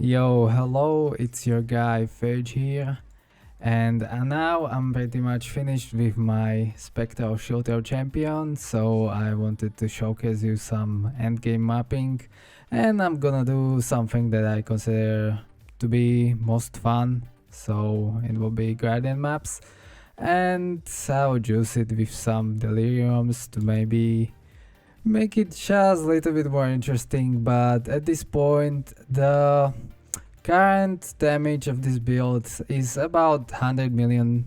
Yo, hello, it's your guy Fage here, and now I'm pretty much finished with my Spectral Shooter Champion, so I wanted to showcase you some endgame mapping, and I'm gonna do something that I consider to be most fun, so it will be gradient maps, and I'll juice it with some deliriums to maybe make it just a little bit more interesting, but at this point the current damage of this build is about 100 million.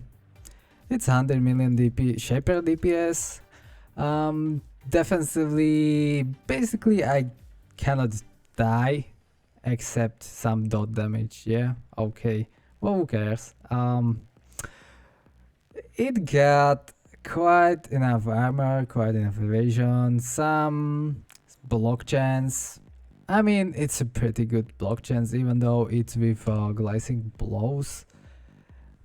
It's 100 million Shaper DPS. Defensively, basically I cannot die except some dot damage. Yeah, okay. Well, who cares? It got quite enough armor, quite enough evasion, some block chance. I mean, it's a pretty good block chance, even though it's with glycine blows,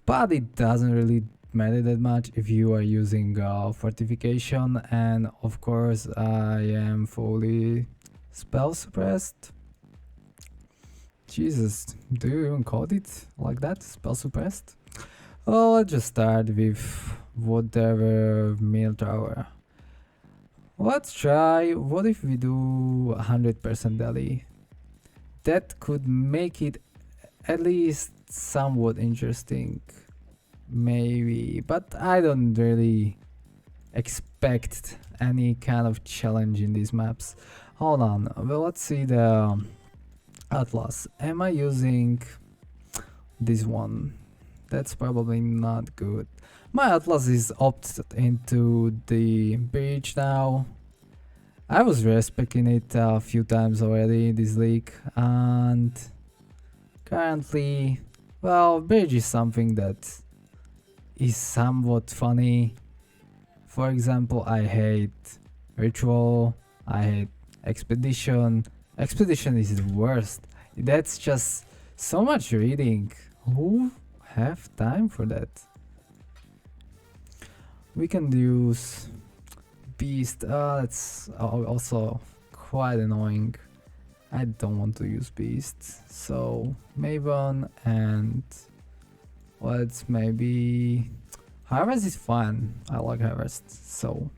but it doesn't really matter that much if you are using fortification, and of course I am fully spell suppressed. Jesus, do you even call it like that, spell suppressed? Well, let's just start with whatever MINOTAUR. Let's try, what if we do 100% deli? That could make it at least somewhat interesting, maybe, but I don't really expect any kind of challenge in these maps. Hold on, well, let's see the Atlas. Am I using this one? That's probably not good. My Atlas is opted into the bridge now. I was respecting it a few times already in this league, and currently, well, bridge is something that is somewhat funny. For example, I hate ritual, I hate expedition. Expedition is the worst. That's just so much reading. Who have time for that? We can use beast. That's also quite annoying. I don't want to use beast, so Maven, and let's maybe harvest is fun. I like harvest. So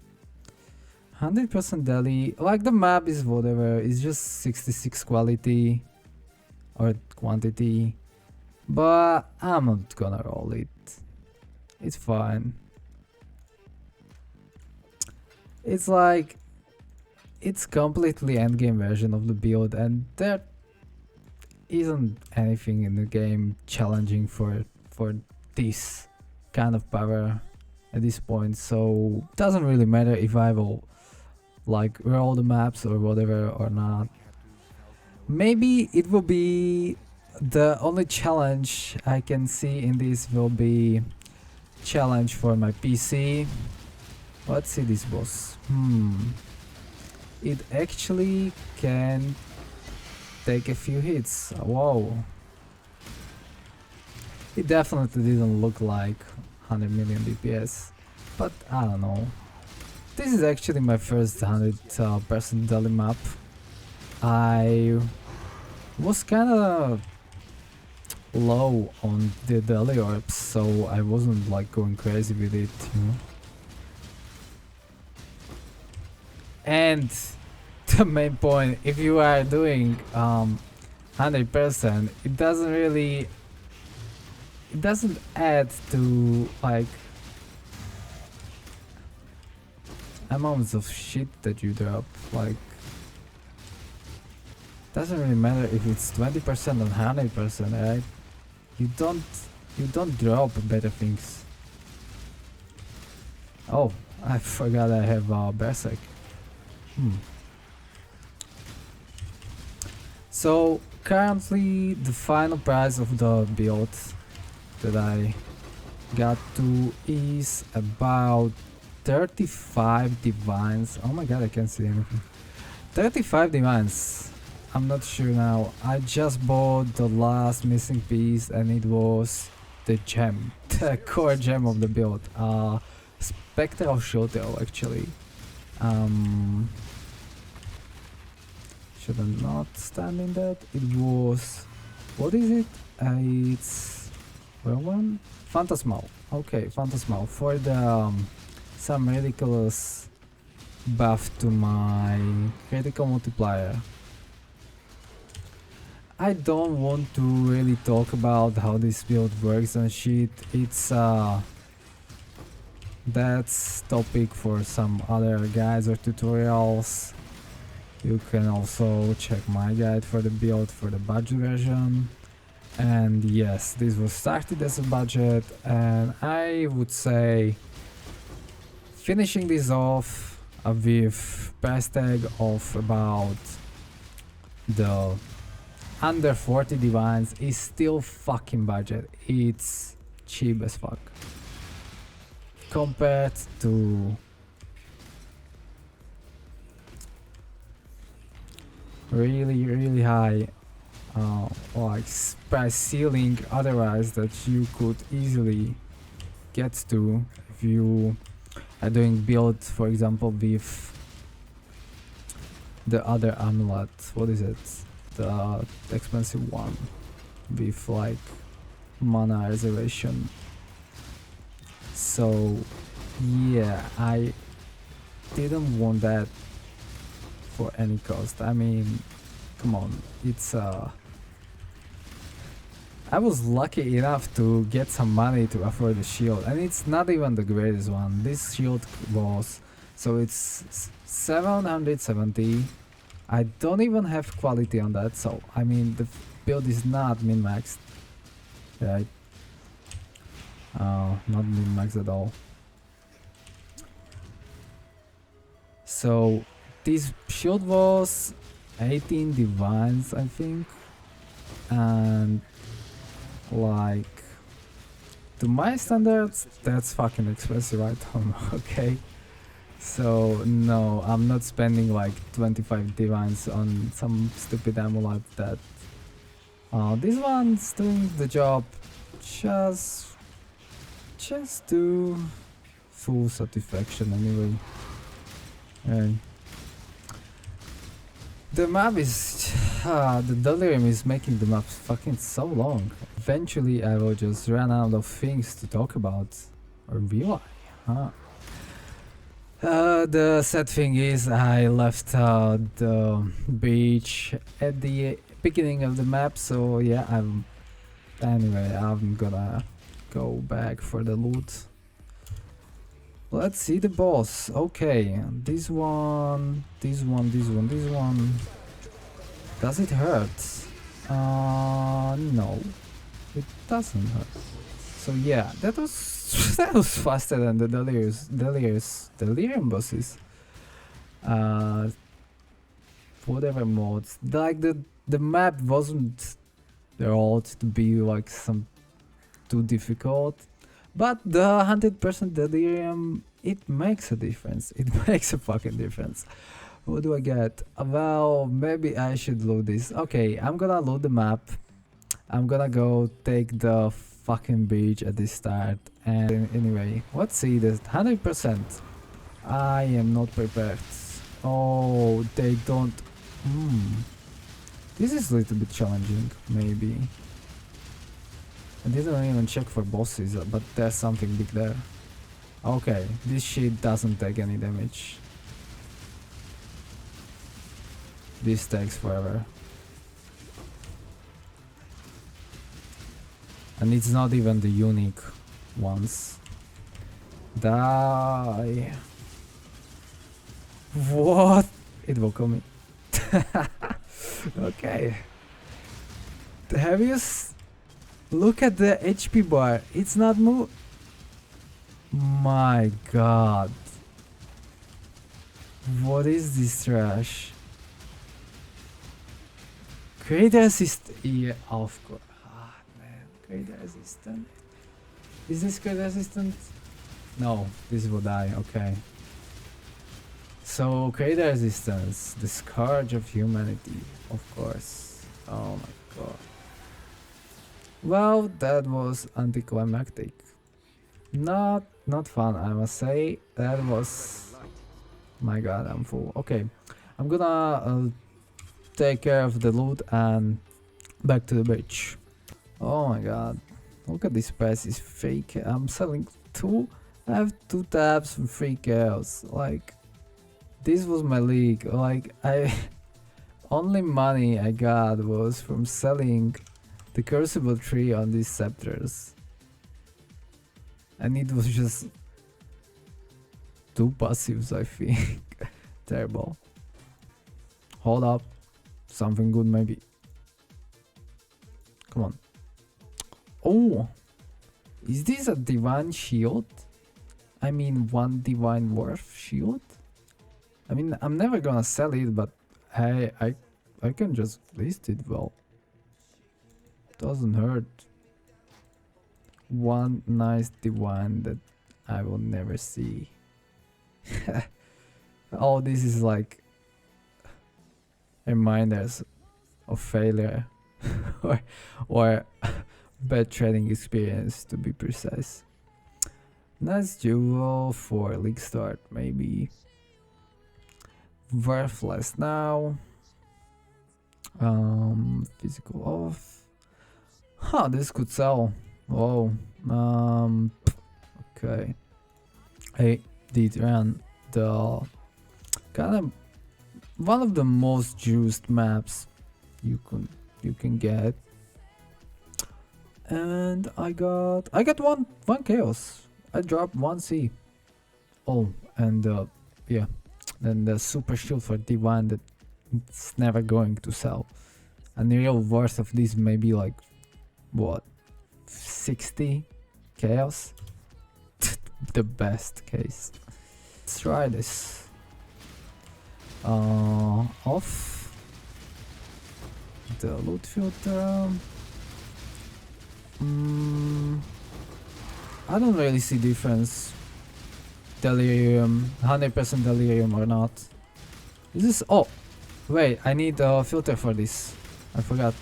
100% deli, like the map is whatever, it's just 66 quality or quantity, but I'm not gonna roll it. It's fine. It's like, it's completely endgame version of the build, and there isn't anything in the game challenging for this kind of power at this point, so it doesn't really matter if I will like roll the maps or whatever or not. Maybe it will be the only challenge I can see in this will be challenge for my PC. Let's see this boss. It actually can take a few hits. Whoa. It definitely didn't look like 100 million DPS, but I don't know. This is actually my first 100% deli map. I was kinda low on the deli orbs, so I wasn't like going crazy with it, you know. And the main point, if you are doing 100%, it doesn't add to like amounts of shit that you drop. Like, doesn't really matter if it's 20% or 100%, right? You don't drop better things. Oh, I forgot I have Berserk. So currently the final price of the build that I got to is about 35 divines. Oh my god, I can't see anything. 35 divines. I'm not sure now. I just bought the last missing piece, and it was the gem, the core gem of the build. Spectral Shooter actually. Should I not stand in that? It was What is it? It's where one? Phantasmal. Okay, Phantasmal for the some ridiculous buff to my critical multiplier. I don't want to really talk about how this build works and shit. It's that's topic for some other guides or tutorials. You can also check my guide for the build for the budget version. And yes, this was started as a budget, and I would say finishing this off with price tag of about the under 40 divines is still fucking budget. It's cheap as fuck compared to really high like price ceiling otherwise that you could easily get to if you are doing build, for example, with the other amulet. What is it? The expensive one with like mana reservation. So yeah, I didn't want that for any cost. I mean, come on, it's I was lucky enough to get some money to afford the shield, and it's not even the greatest one. This shield was, so it's 770. I don't even have quality on that, so I mean the build is not min-maxed, right? Not min-maxed at all. So this shield was 18 divines, I think, and like to my standards that's fucking expensive item. Okay, so no, I'm not spending like 25 divines on some stupid amulet that this one's doing the job just to full satisfaction anyway. And the map is the delirium is making the map fucking so long. Eventually I will just run out of things to talk about. Or will I? The sad thing is I left the beach at the beginning of the map, so yeah, I'm gonna go back for the loot. Let's see the boss. Okay, this one. Does it hurt? No, it doesn't hurt. So yeah, that was that was faster than the delirium bosses. Whatever modes, like the map wasn't rolled to be like some too difficult. But the 100% delirium, it makes a difference. It makes a fucking difference. What do I get? Well, maybe I should load this. Okay, I'm gonna load the map. I'm gonna go take the fucking beach at the start. And anyway, let's see this 100%. I am not prepared. Oh, they don't. This is a little bit challenging, maybe. I didn't even check for bosses, but there's something big there. Okay, this shit doesn't take any damage. This takes forever. And it's not even the unique ones. Die. What? It will kill me. Okay. Have you look at the HP bar, it's not move. My god. What is this trash? Great assist. Yeah, of course. Ah, man. Great assistant. Is this great assistant? No, this will die. Okay. So, greater resistance, the scourge of humanity, of course. Oh my god. Well, that was anticlimactic. Not fun, I must say. That was. My god, I'm full. Okay, I'm gonna take care of the loot and Back to the beach. Oh my god. Look at this pass, is fake. I'm selling two. I have 2 tabs for 3 chaos. Like, this was my league. Like, I only money I got was from selling the Crucible tree on these scepters. And it was just 2 passives, I think. Terrible. Hold up. Something good maybe. Come on. Oh! Is this a divine shield? I mean 1 divine worth shield? I mean, I'm never gonna sell it, but I can just list it well. Doesn't hurt. 1 nice divine that I will never see. Oh, this is like reminders of failure or bad trading experience, to be precise. Nice duel for league start, maybe. Worthless now. Physical off. Huh, this could sell. Whoa. Okay. I did run the kind of one of the most juiced maps you can get. And I got one chaos. I dropped 1 C. Oh, and yeah, then the super shield for D1 that it's never going to sell. And the real worth of this may be like what, 60 chaos. The best case. Let's try this. Off the loot filter. I don't really see difference. Delirium, 100% delirium or not. Is this? Oh, wait, I need a filter for this. I forgot.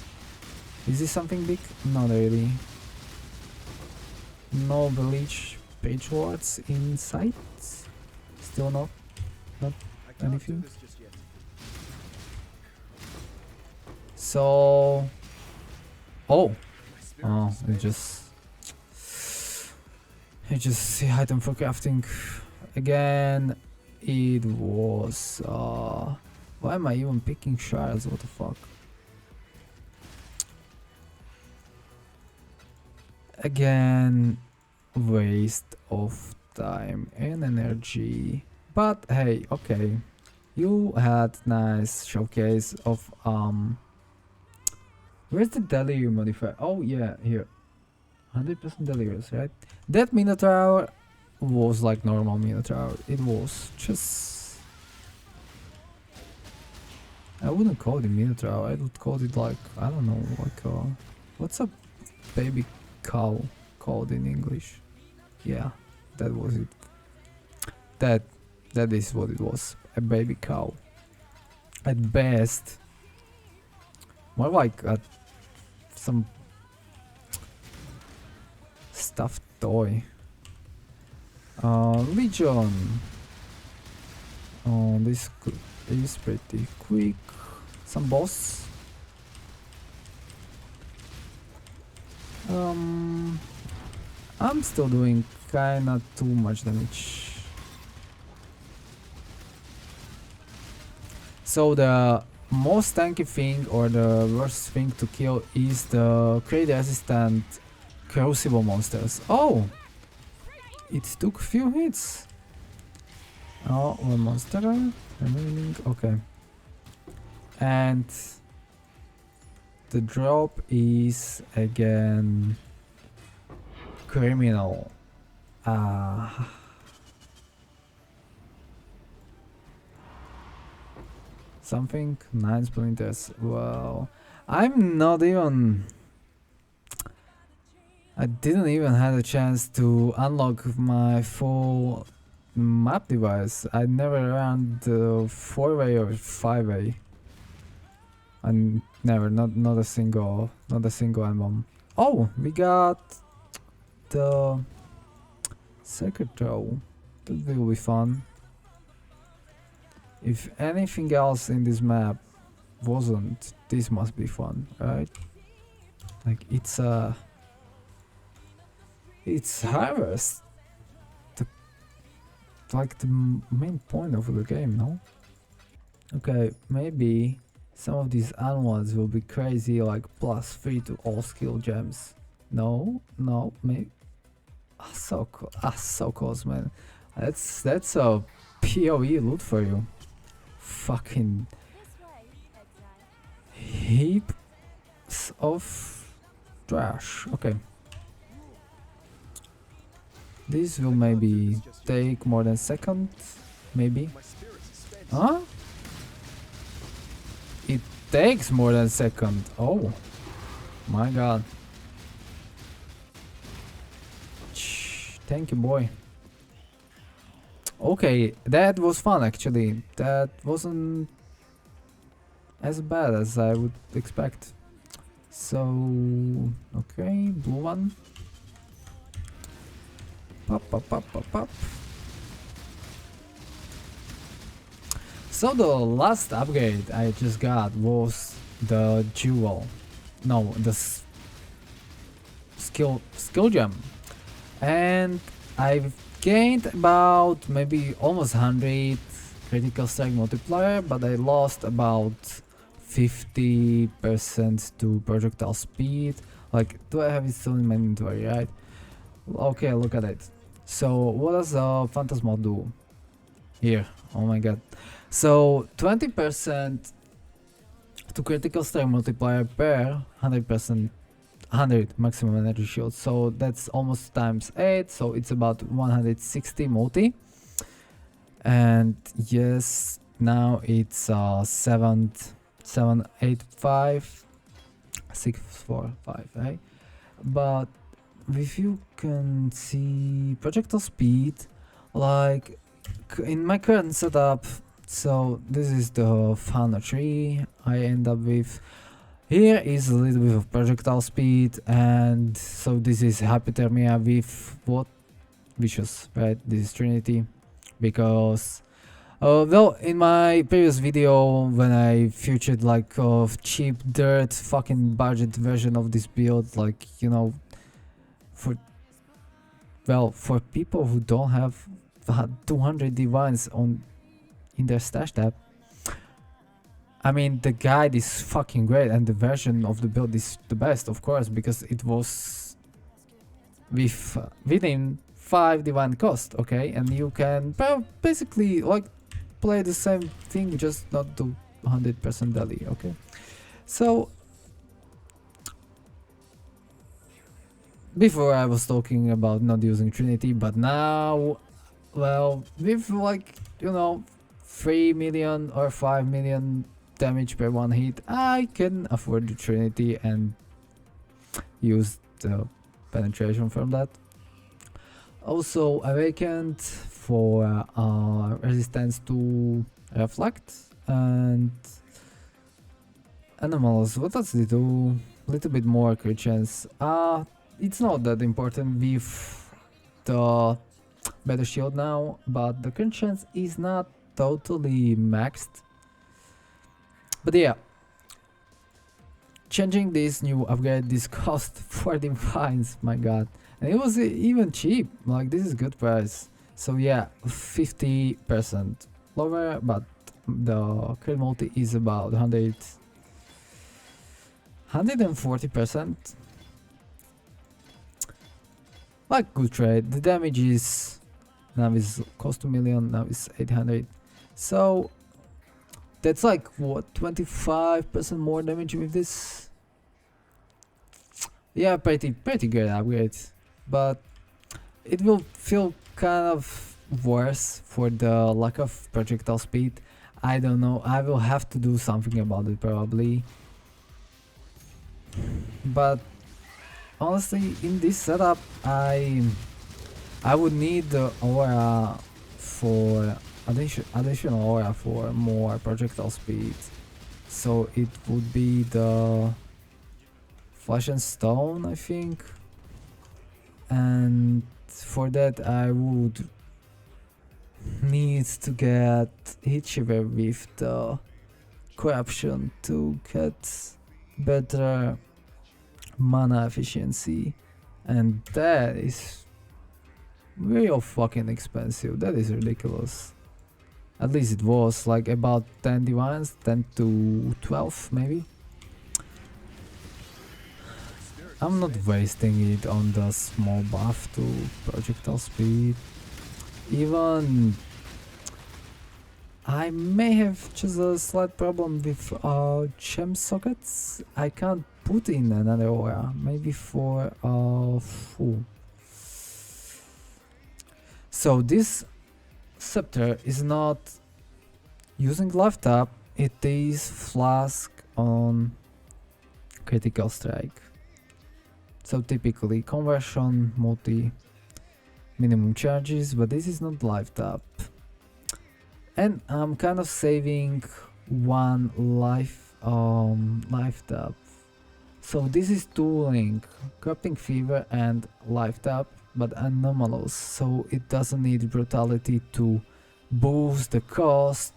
Is this something big? Not really. No bleach page wards in sight. Still not anything. So, oh, it just item for crafting again. It was why am I even picking shards? What the fuck? Again, waste of time and energy. But hey, okay, you had nice showcase of where's the delirium modifier? Oh yeah, here. 100% delirious, right? That Minotaur was like normal Minotaur. It was just, I wouldn't call it Minotaur. I would call it like, I don't know, like what's a baby cow called in English? Yeah, that was it. That is what it was. A baby cow. At best, more like some stuffed toy. Legion. Oh, this is pretty quick. Some boss. I'm still doing kinda too much damage. So the most tanky thing or the worst thing to kill is the crit resistant Crucible monsters. Oh! It took few hits. Oh, one monster remaining. Okay. And the drop is again criminal. Something 9 splinters. Wow. I'm not even. I didn't even have a chance to unlock my full map device. I never ran the 4-way or 5-way. And never, not a single album. Oh, we got the SPECTRAL. That will be fun. If anything else in this map wasn't, this must be fun, right? Like it's harvest. The, like the main point of the game, no? Okay, maybe some of these animals will be crazy, like +3 to all skill gems. No, maybe. Ah, so close, man. That's a POE loot for you. Fucking heaps of trash. Okay. This will maybe take more than a second. Maybe. Huh? It takes more than a second. Oh. My god. Thank you, boy. Okay, that was fun actually. That wasn't as bad as I would expect. So, okay, blue one. Pop. So the last upgrade I just got was the jewel. No, the skill gem. And I've gained about maybe almost 100 critical strike multiplier, but I lost about 50% to projectile speed. Like, do I have it still in my inventory, right? Okay, look at it. So what does Phantasmal do? Here, oh my god. So 20% to critical strike multiplier per 100 maximum energy shield, so that's almost times 8, so it's about 160 multi. And yes, now it's 785 645, right? But if you can see projectile speed, like in my current setup, so this is the funnel tree I end up with. Here is a little bit of projectile speed, and so this is hypothermia with what? Vicious, right? This is Trinity, because well, in my previous video when I featured like cheap dirt fucking budget version of this build, like, you know, for people who don't have 200 divines in their stash tab, I mean, the guide is fucking great, and the version of the build is the best, of course, because it was within 5 divine cost, okay? And you can basically like play the same thing, just not do 100% deli, okay? So before I was talking about not using Trinity, but now, well, with like, you know, 3 million or 5 million damage per one hit, I can afford the Trinity and use the penetration from that. Also Awakened for resistance to reflect, and animals, what does it do? Little bit more crit chance. It's not that important with the better shield now, but the crit chance is not totally maxed. But yeah, changing this new upgrade, this cost 40 fines, my god. And it was even cheap, like this is good price. So yeah, 50% lower, but the crit multi is about 140%. Like good trade. The damage is now is cost 2 million, now is 800. So that's like what, 25% more damage with this. Yeah, pretty good upgrade, but it will feel kind of worse for the lack of projectile speed. I don't know, I will have to do something about it probably. But honestly, in this setup, I would need the aura for additional aura for more projectile speed. So it would be the Flesh and Stone, I think. And for that I would need to get HYDRA with the corruption to get better mana efficiency, and that is real fucking expensive. That is ridiculous. At least it was like about 10 divines, 10 to 12 maybe. I'm not wasting it on the small buff to projectile speed. Even I may have just a slight problem with gem sockets. I can't put in another aura, maybe for full. So this scepter is not using life tap, it is flask on critical strike. So typically conversion, multi, minimum charges, but this is not life tap. And I'm kind of saving one life tap. So this is tooling, corrupting fever and life tap, but anomalous, so it doesn't need brutality to boost the cost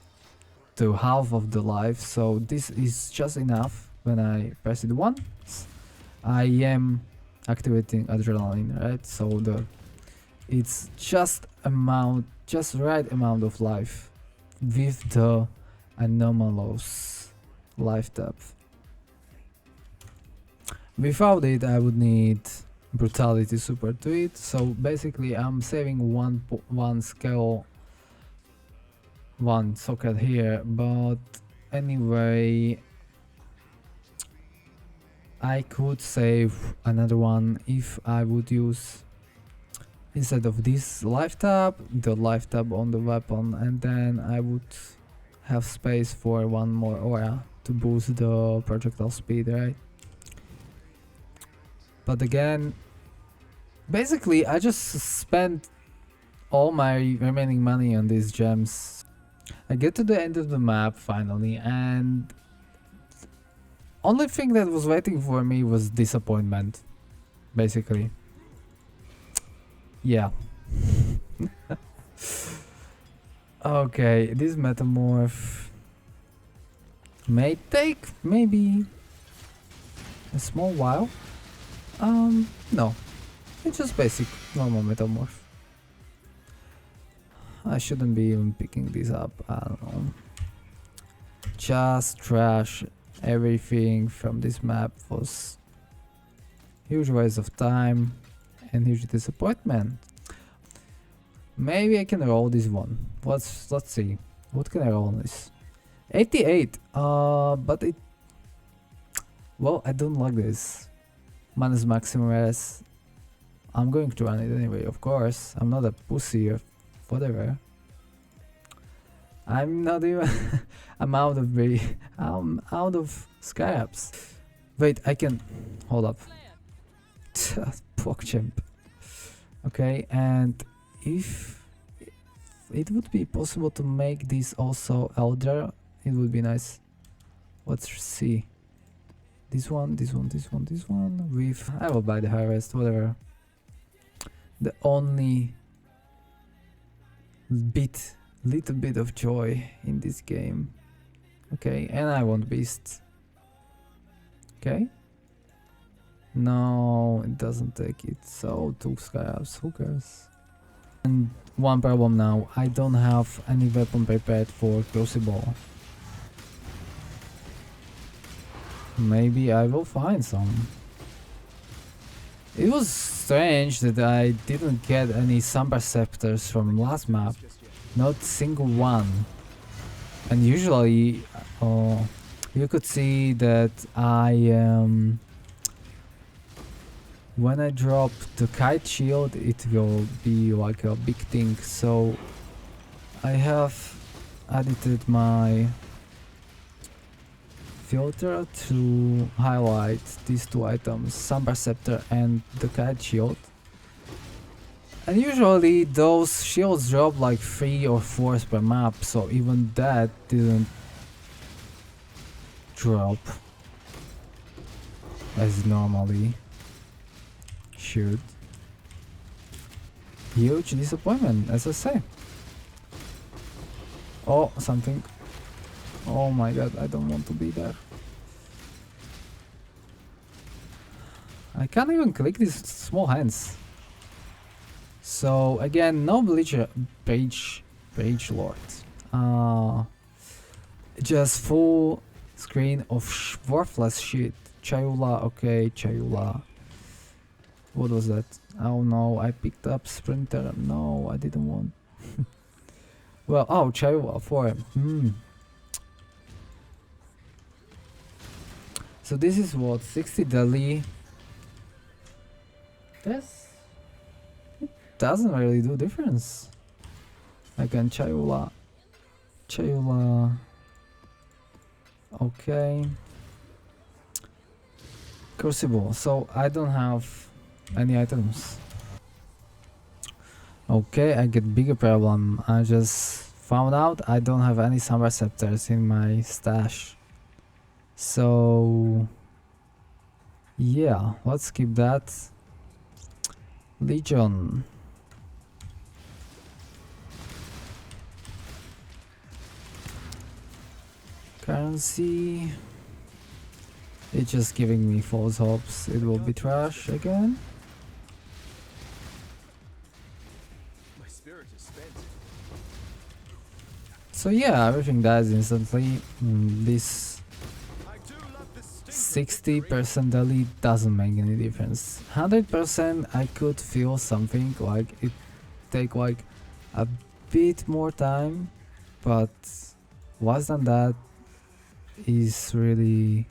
to half of the life. So this is just enough. When I press it once, I am activating adrenaline, right? So it's just right amount of life with the anomalous life tap. Without it, I would need brutality super to it. So basically, I'm saving one skill, one socket here. But anyway, I could save another one if I would use, instead of this life tab, the life tab on the weapon, and then I would have space for one more aura to boost the projectile speed, right? But again, basically I just spent all my remaining money on these gems. I get to the end of the map finally, and only thing that was waiting for me was disappointment, basically. Yeah. Okay, this metamorph may take maybe a small while. No, it's just basic normal metamorph. I shouldn't be even picking this up. I don't know. Just trash everything from this map. Was huge waste of time and huge disappointment. Maybe I can roll this one. Let's see. What can I roll on this? 88. But it. Well, I don't like this. Minus maximum res. I'm going to run it anyway, of course. I'm not a pussy or whatever. I'm not even. I'm out of I'm out of scraps. Wait, I can. Hold up. PogChamp. Okay, and if it would be possible to make this also HYDRA, it would be nice. Let's see. This one with, I will buy the harvest, whatever. The only little bit of joy in this game. Okay, and I want beasts. Okay. No, it doesn't take it. So 2 scarabs, who cares? And one problem now, I don't have any weapon prepared for Crucible. Maybe I will find some. It was strange that I didn't get any Samba scepters from last map. Not single one. And usually you could see that when I drop the kite shield, it will be like a big thing. So I have edited my filter to highlight these 2 items, Samba Scepter and the kite shield. And usually those shields drop like 3 or 4 per map, so even that didn't drop as normally should. Huge disappointment, as I say. Oh, something. Oh my god, I don't want to be there. I can't even click these small hands. So again, no bleacher page lord. Just full screen of worthless shit. Chayula, okay, Chayula. What was that? Oh no, I picked up Sprinter. No, I didn't want. Well, oh, Chayula for him. So this is what, 60 deli. Yes. It doesn't really do difference. Again, Chayula. Okay. Crucible. So I don't have any items. Okay, I get bigger problem. I just found out I don't have any summer scepters in my stash. So yeah, let's keep that. Legion. Currency. It's just giving me false hopes. It will be trash again. My spirit is spent. So yeah, everything dies instantly. This 60% delete doesn't make any difference. 100% I could feel something, like it take like a bit more time, but less than that is really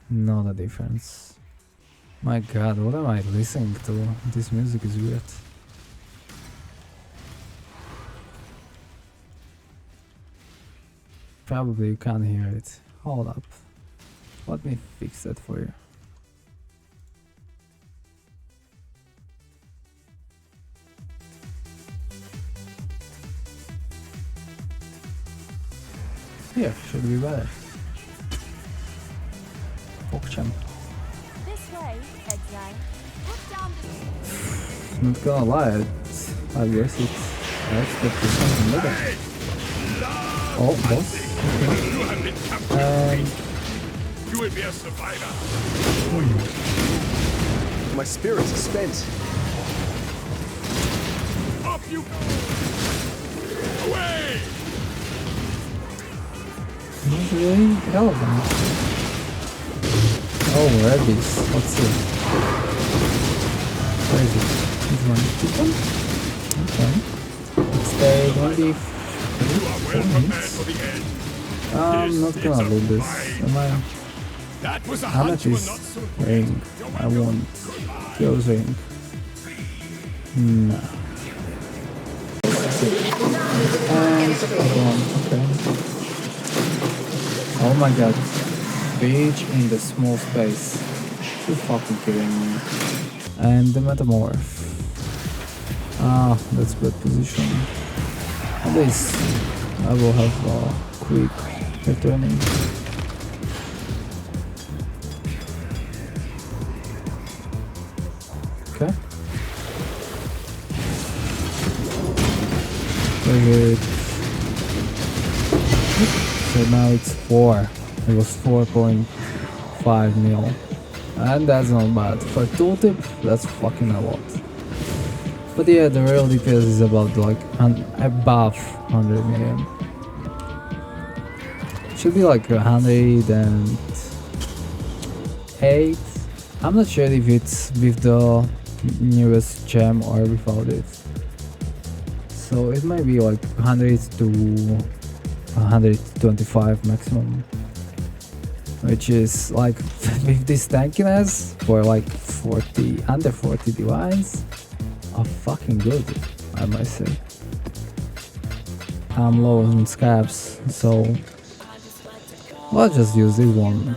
not a difference. My god, what am I listening to? This music is weird. Probably you can't hear it. Hold up. Let me fix that for you. Here, should be better. Pokcham. This way, exile. Put down the... Not gonna lie, I guess it's... I expected something better. Oh, boss. Okay. You will be a survivor. My spirits are spent. Up you go. Away. Not really relevant. Oh, rabies. Let's see. Where is it? This one. This one? Okay. Let's stay maybe 4 minutes. I'm not gonna do this. Am I? That was a Amethyst ring. I want Kyo's ring. No. And okay. Oh my god. Beach in the small space. You fucking kidding me. And the metamorph. Ah, that's good position. At least I will have a quick returning. Okay. Very good. So now it's 4. It was 4.5 mil. And that's not bad. For tooltip, that's fucking a lot. But yeah, the real DPS is about like above 100 million. Should be like 108. I'm not sure if it's with the newest gem or without it. So it might be like 100 to 125 maximum. Which is like with this tankiness for like 40 under 40 divines are fucking good, I might say. I'm low on scabs, so let's just use this one.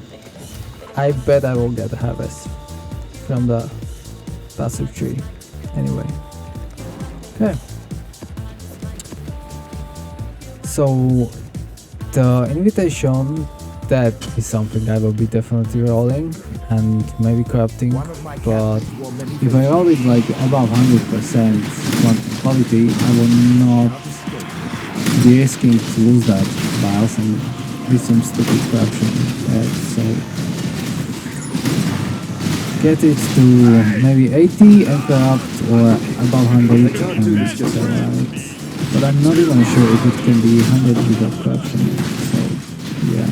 I bet I will get a harvest from the passive tree. Anyway. Okay. So the invitation, that is something I will be definitely rolling and maybe corrupting, but if I roll it like above 100% quality, I will not be risking to lose that by also with some stupid corruption. So get it to maybe 80 and corrupt or above 100 and alright. But I'm not even sure if it can be 100 without corruption. So yeah.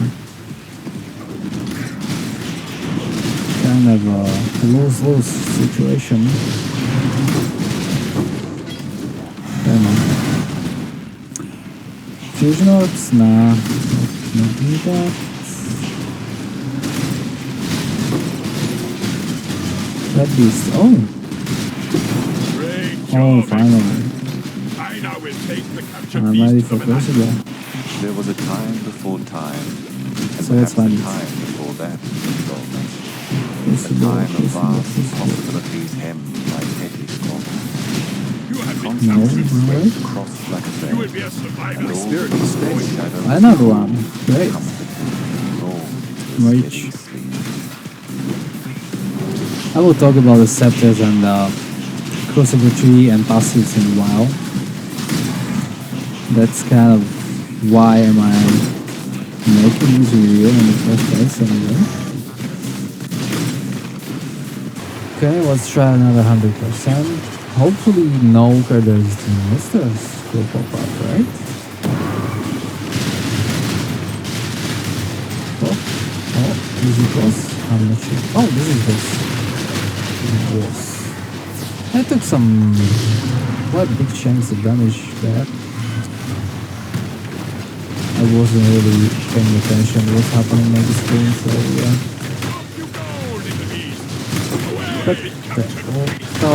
Kind of a lose-lose situation. Come on. Fusion orbs? Nah, not do that. Red beast. Oh, Great oh, job. finally. I now will take the captured I'm beast ready to for the menagerie. Crucible. There was a time before time, and So let's perhaps find a it. time before that involvement. A Crucible, time of Crucible, vast Crucible. possibilities hemmed by petty squabbles. You have been No, captured. alright. Cross like a You will thread, be a survivor. and all Spirit the is spent. shadows Another one. Great. rolled to a Reach. steady sleep. I will talk about the scepters and Crucible tree and passives in a while. That's kind of why am I making this video in the first place anyway. Okay, let's try another 100%. Hopefully no carders monsters will pop up, right? Oh, is it boss? I'm not sure. Oh, this is boss. I took some quite big chunks of damage there. I wasn't really paying attention to what's happening on the screen, so yeah. You go, little beast. But so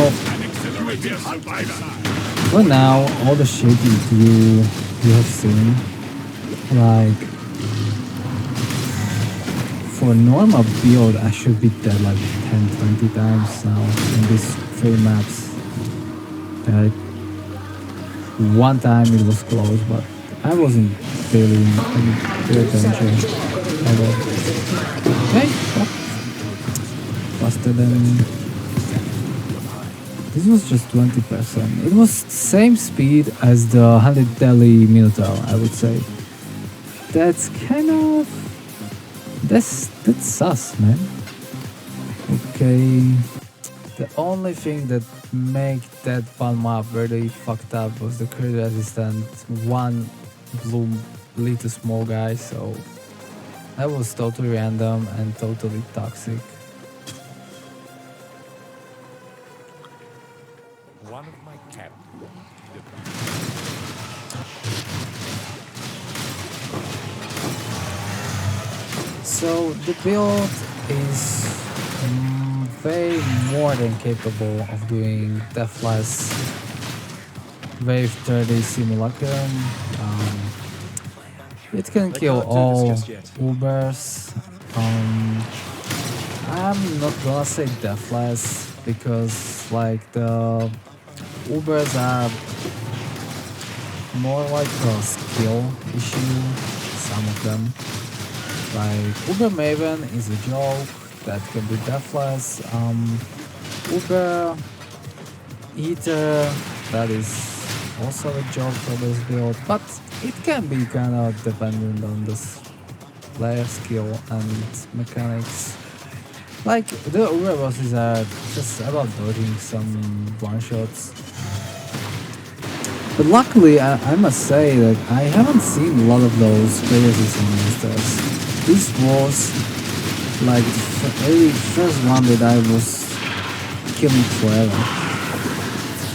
You will be a survivor. for now, all the shit you have seen, like for a normal build, I should be dead like 10-20 times now in these 3 maps. One time it was close, but I wasn't feeling any attention at all. Okay, oh. Faster than... This was just 20%. It was same speed as the 100 deli MINOTAUR, I would say. That's kind of... That's sus, man. Okay. The only thing that made that one map really fucked up was the crit resistant one blue little small guy, so that was totally random and totally toxic. One of my captains. So the build is way more than capable of doing deathless wave 30 simulacrum. It can kill cannot do this all just yet. Ubers. I'm not gonna say deathless because like the Ubers are more like a skill issue, some of them. Like Uber Maven is a joke that can be deathless. Uber Eater, that is also a joke for this build, but it can be kind of dependent on this player skill and mechanics. Like the Uber bosses are just about dodging some one shots. But luckily, I must say that I haven't seen a lot of those crazy monsters. This was like the very first one that I was killing forever.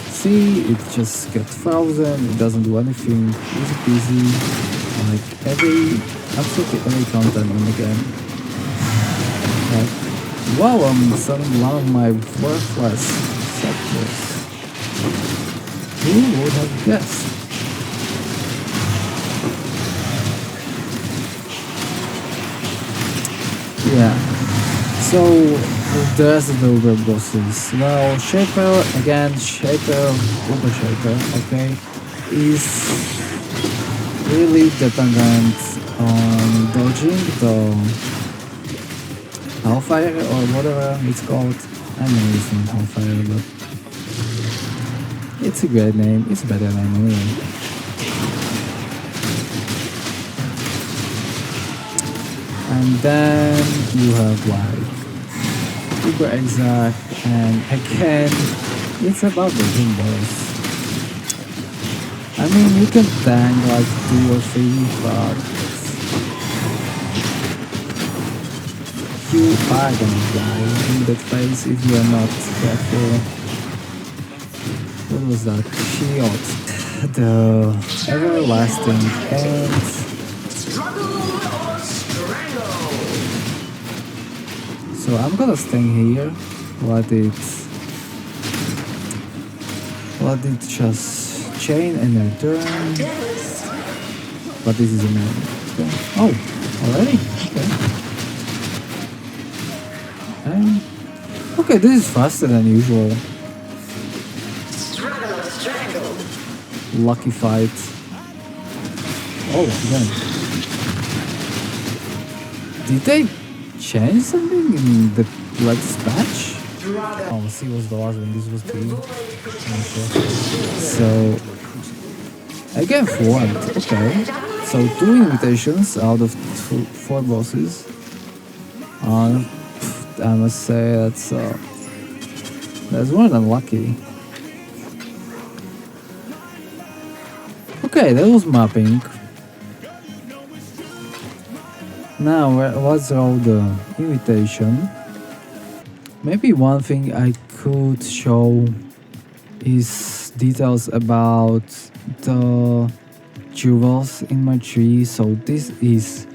See, it just gets frozen, it doesn't do anything, easy peasy, like absolutely every content in the game. Like, wow, I'm selling one of my worthless scepters. Who would have guessed? Yeah, so the rest of the Uber bosses. Well, Shaper, again, Uber Shaper, okay, is really dependent on dodging the Hellfire or whatever it's called. I'm not using Hellfire, but it's a great name, it's a better name anyway. And then you have like super exact, and again, it's about the windows. I mean, you can tank like 2 or 3, but you are gonna die in that phase if you are not careful. What was that? Shield. The everlasting ends. So I'm gonna stay here. Let it just chain and return. But this is an end. Okay. Oh, already? Okay. And okay, this is faster than usual. Lucky fight. Oh, again. Did they change something in the latest patch? Oh, C was the last one, this was B. Okay. So, again, 4. Okay. So, 2 invitations out of 4 bosses. I must say that's more than lucky. Okay, that was mapping. Now, what's all the invitation? Maybe one thing I could show is details about the jewels in my tree. So this is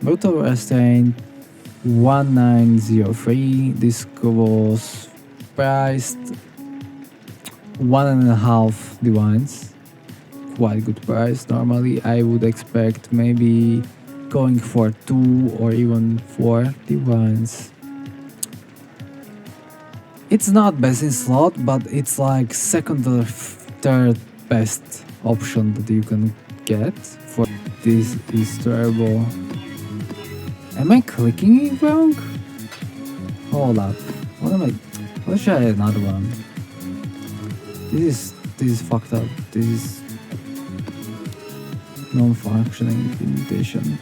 Brutal Restraint 1903. This was priced 1.5 divines. Quite good price. Normally I would expect maybe going for 2 or even 4 divines. It's not best in slot, but it's like second or third best option that you can get for this is terrible. Am I clicking it wrong? Hold up. What am I? Let's try another one. This is fucked up. This is non-functioning invitation.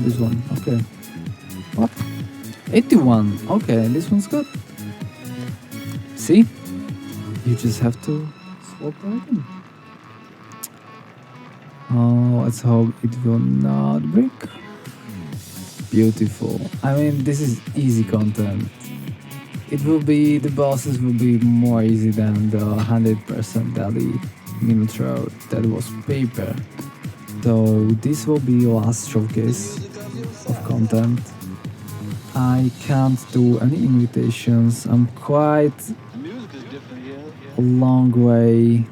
This one. Okay. What? 81. Okay, this one's good. See? You just have to swap right in. Let's hope it will not break. Beautiful. I mean, this is easy content. It will be, the bosses will be more easy than the 100% deli MINOTAUR that was paper. So this will be last showcase of content. I can't do any invitations. I'm quite a long way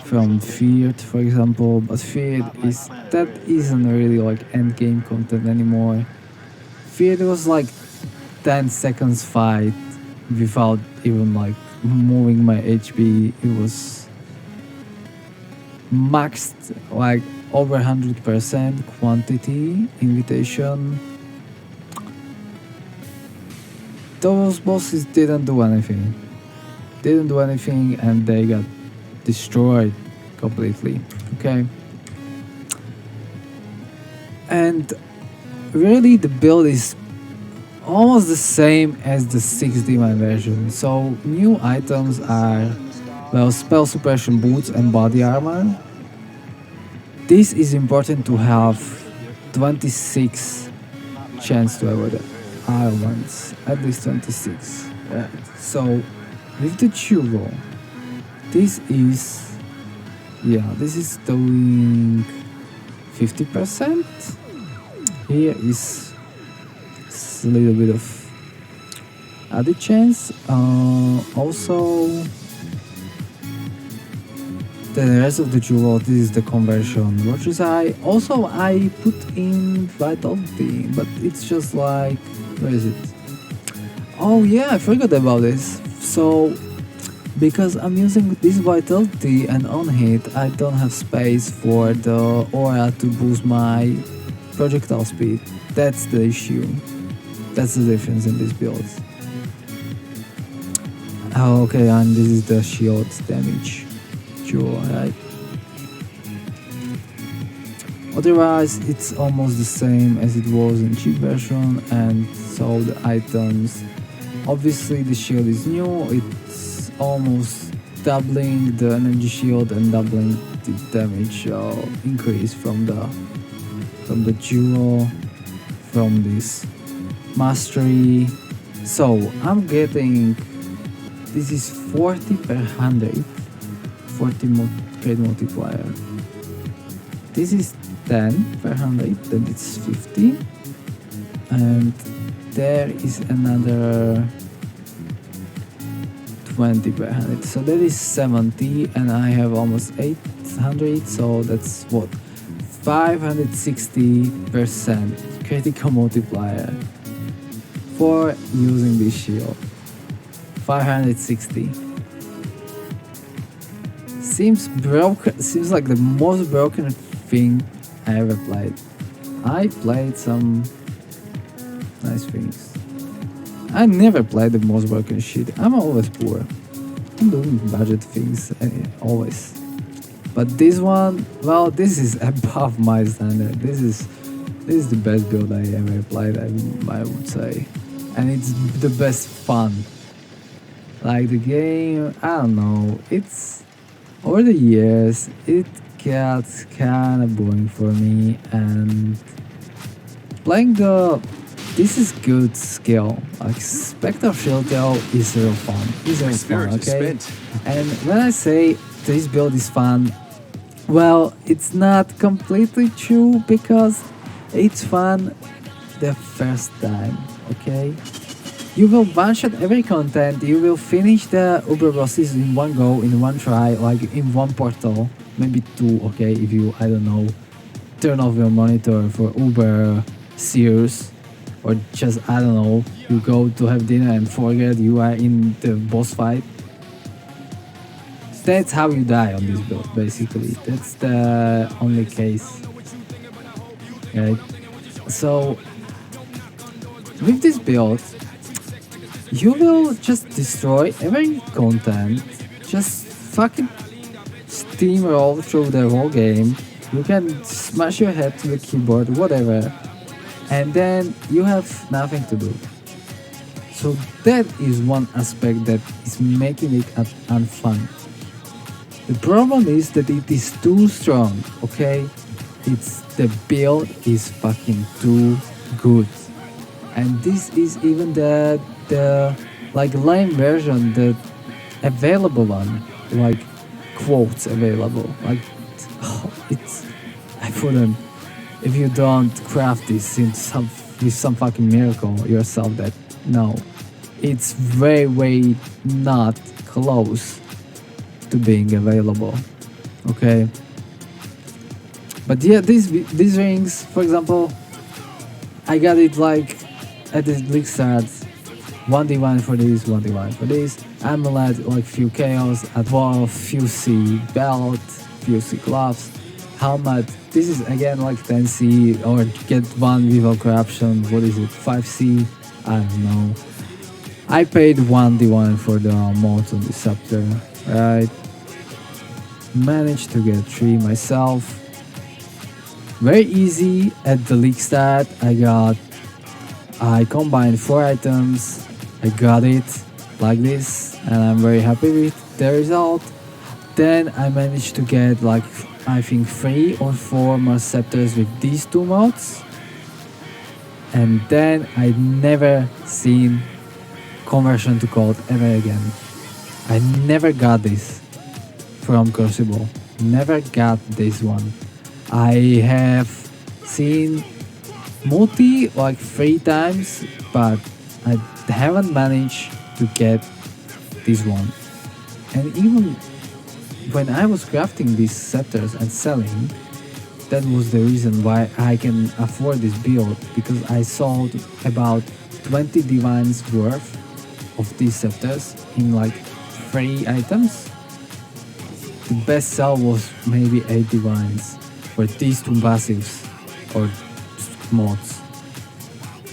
from Feared, for example, but Feared isn't really like endgame content anymore. Feared was like 10 seconds fight without even like moving my HP. It was maxed like over 100% quantity invitation. Those bosses didn't do anything. And they got destroyed completely. Okay. And really the build is almost the same as the 6D version. So new items are, well, spell suppression boots and body armor. This is important to have 26 chance to avoid islands, at least 26. Right. So with the Crucible, this is doing 50%. Here is a little bit of added chance. Also, the rest of the jewel, this is the conversion, which is I put in vitality, but it's just like, where is it? Oh yeah, I forgot about this. So because I'm using this vitality and on hit, I don't have space for the aura to boost my projectile speed. That's the issue. That's the difference in this build. Oh, okay, and this is the shield damage. Right? Otherwise, it's almost the same as it was in cheap version, and so the items Obviously the shield is new, it's almost doubling the energy shield and doubling the damage increase from the duo, from this mastery. So I'm getting, this is 40 per 100, 40 crit multiplier. This is 10 per 100, then it's 50, and there is another 20 per 100, so that is 70, and I have almost 800, so that's what, 560% critical multiplier for using this shield. 560 seems broken, seems like the most broken thing I ever played. I played some nice things. I never play the most broken shit. I'm always poor. I'm doing budget things always. But this one, well, this is above my standard. This is the best build I ever played, I would say. And it's the best fun. Like the game, I don't know, it's, over the years, it got kinda boring for me, and playing this is good skill. Like Spectral Filter is real fun. It's real fun, okay? And when I say this build is fun, well, it's not completely true, because it's fun the first time, okay? You will one-shot every content, you will finish the Uber bosses in one go, in one try, like in one portal, maybe two, okay, if you, I don't know, turn off your monitor for Uber Sears, or just, I don't know, you go to have dinner and forget you are in the boss fight. That's how you die on this build, basically. That's the only case. Right? So, with this build, you will just destroy every content, just fucking steamroll through the whole game. You can smash your head to the keyboard, whatever, and then you have nothing to do. So that is one aspect that is making it unfun. The problem is that it is too strong, okay? The build is fucking too good. And this is even the like lame version, the available one, like quotes available, like it's, I wouldn't, if you don't craft this with some fucking miracle yourself, that no, it's way not close to being available, okay? But yeah, these rings, for example, I got it like at the league start, 1d1 for this, 1d1 for this, amulet, like few chaos, advolve, few C belt, few C gloves, helmet. This is again like 10c, or get one without corruption, what is it, 5c, I don't know. I paid 1d1 for the mods on the scepter, right? Managed to get 3 myself. Very easy at the league start. I combined 4 items, I got it like this, and I'm very happy with the result. Then I managed to get like, I think 3 or 4 more scepters with these 2 mods, and then I never seen conversion to gold ever again. I never got this from Crucible, never got this one. I have seen multi like 3 times, but I haven't managed to get this one. And even when I was crafting these scepters and selling, that was the reason why I can afford this build, because I sold about 20 divines worth of these scepters in like 3 items. The best sell was maybe 8 divines for these 2 passives or mods.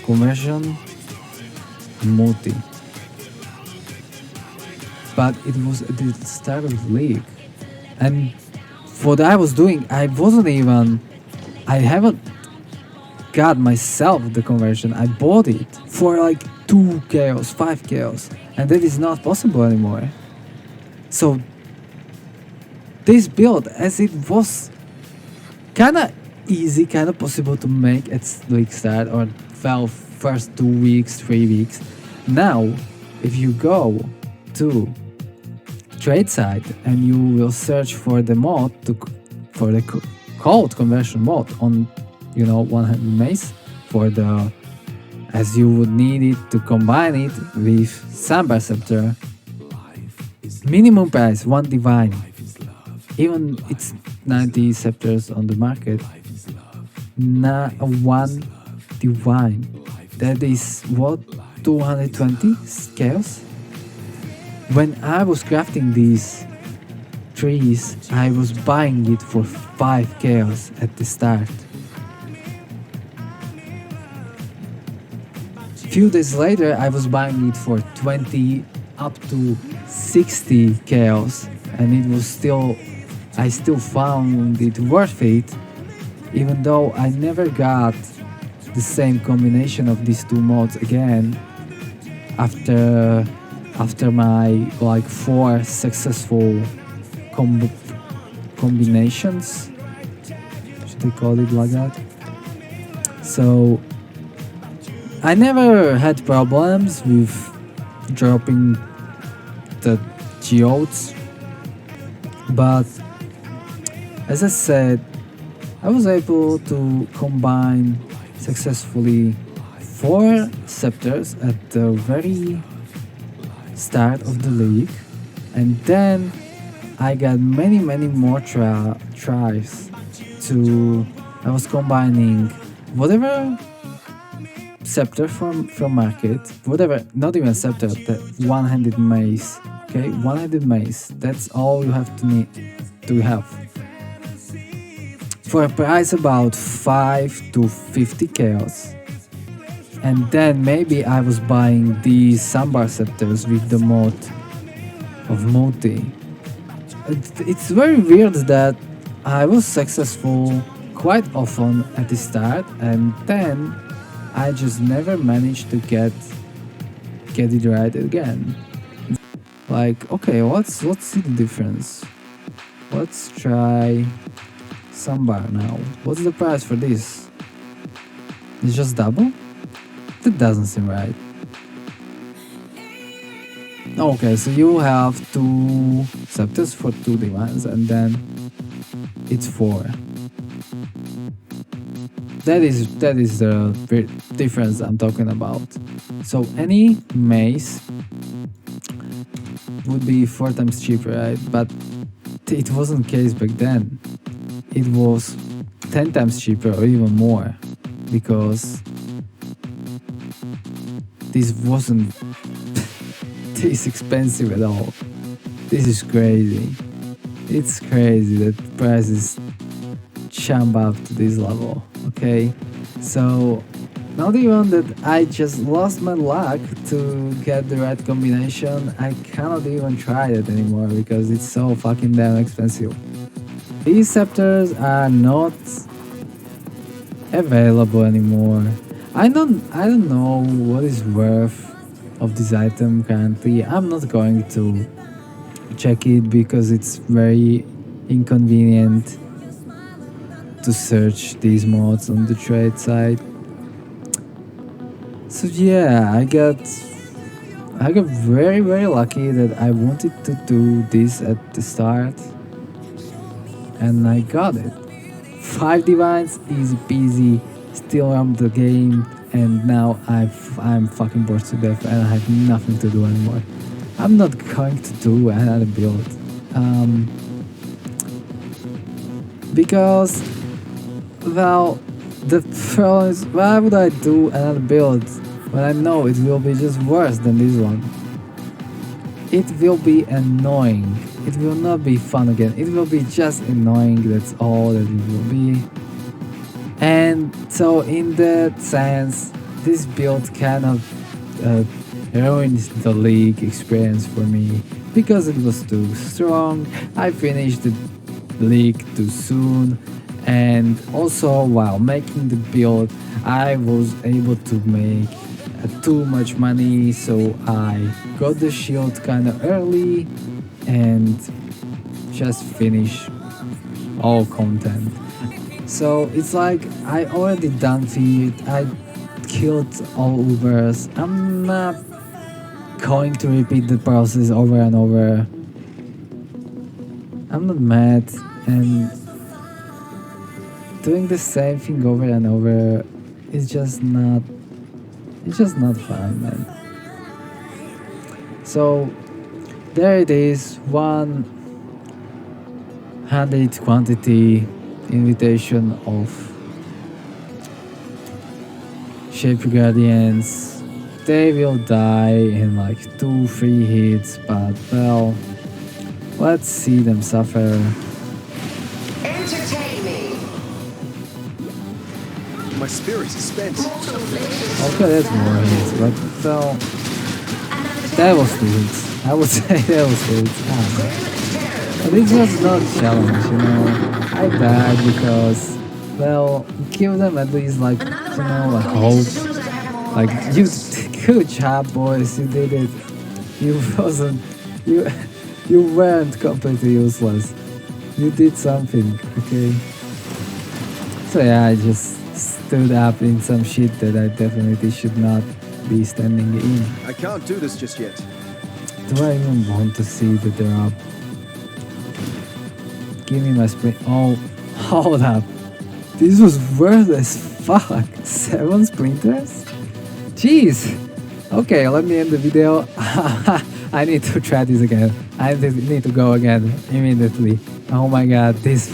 Conversion, multi. But it was at the start of the league, and what I was doing, I haven't got myself the conversion. I bought it for like 2 chaos, 5 chaos, and that is not possible anymore. So this build, as it was kinda easy, kinda possible to make at week start, or well, first 2 weeks, 3 weeks. Now, if you go to trade site and you will search for the mod for the code conversion mod on 100 mace for the, as you would need it to combine it with Sambar Scepter, minimum price 1 divine, even it's 90 scepters on the market, 1 divine, that is what, 220 chaos. When I was crafting these trees, I was buying it for 5 chaos at the start. Few days later, I was buying it for 20 up to 60 chaos, and it was still, I still found it worth it, even though I never got the same combination of these two mods again after my like 4 successful combinations, should they call it like that? So I never had problems with dropping the geodes, but as I said, I was able to combine successfully 4 scepters at the very start of the league, and then I got many more tries to, I was combining whatever scepter from market, whatever, not even scepter, the one-handed mace, okay, one-handed mace, that's all you have to have for a price about 5 to 50 chaos. And then maybe I was buying these Sambar scepters with the mod of Moti. It's very weird that I was successful quite often at the start, and then I just never managed to get it right again. Like, okay, let's see the difference. Let's try Sambar now. What's the price for this? It's just double? That doesn't seem right. Okay, so you have 2 scepters for 2 divines, and then it's 4. That is the difference I'm talking about. So any mace would be 4 times cheaper, right? But it wasn't the case back then. It was 10 times cheaper or even more, because this wasn't this expensive at all. This is crazy. It's crazy that prices jump up to this level. Okay, so not even that I just lost my luck to get the right combination, I cannot even try it anymore because it's so fucking damn expensive. These scepters are not available anymore. I don't know what is worth of this item currently. I'm not going to check it because it's very inconvenient to search these mods on the trade site. So yeah, I got very lucky that I wanted to do this at the start, and I got it. 5 divines, easy peasy, still on the game, and now I'm fucking bored to death and I have nothing to do anymore. I'm not going to do another build. Because, well, the problem is, why would I do another build when I know it will be just worse than this one? It will be annoying. It will not be fun again. It will be just annoying, that's all that it will be. And so in that sense, this build kind of ruined the league experience for me because it was too strong. I finished the league too soon, and also while making the build I was able to make too much money, so I got the shield kind of early and just finish all content. So it's like I already done feed, I killed all Ubers. I'm not going to repeat the process over and over. I'm not mad, and doing the same thing over and over is just not, it's just not fun, man. So there it is, 100 quantity invitation of Shape Guardians. They will die in like 2-3 hits, but well, let's see them suffer. Entertain me. My spirit is spent. Okay, that's more hits, but well, that was 2 hits. I would say that was 2 hits. I don't know. But it was not challenge, you know. I died because, well, give them at least like, you know, a hope. Like, you, good job, boys, you did it. You wasn't, you weren't completely useless. You did something, okay? So yeah, I just stood up in some shit that I definitely should not be standing in. I can't do this just yet. Do I even want to see the drop? Give me my sprint. Oh, hold up. This was worth as fuck. 7 sprinters? Jeez. Okay, let me end the video. I need to try this again. I need to go again immediately. Oh my god, this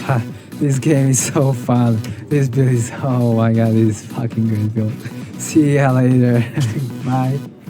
game is so fun. This build is, oh my god, this is fucking great build. See ya later. Bye.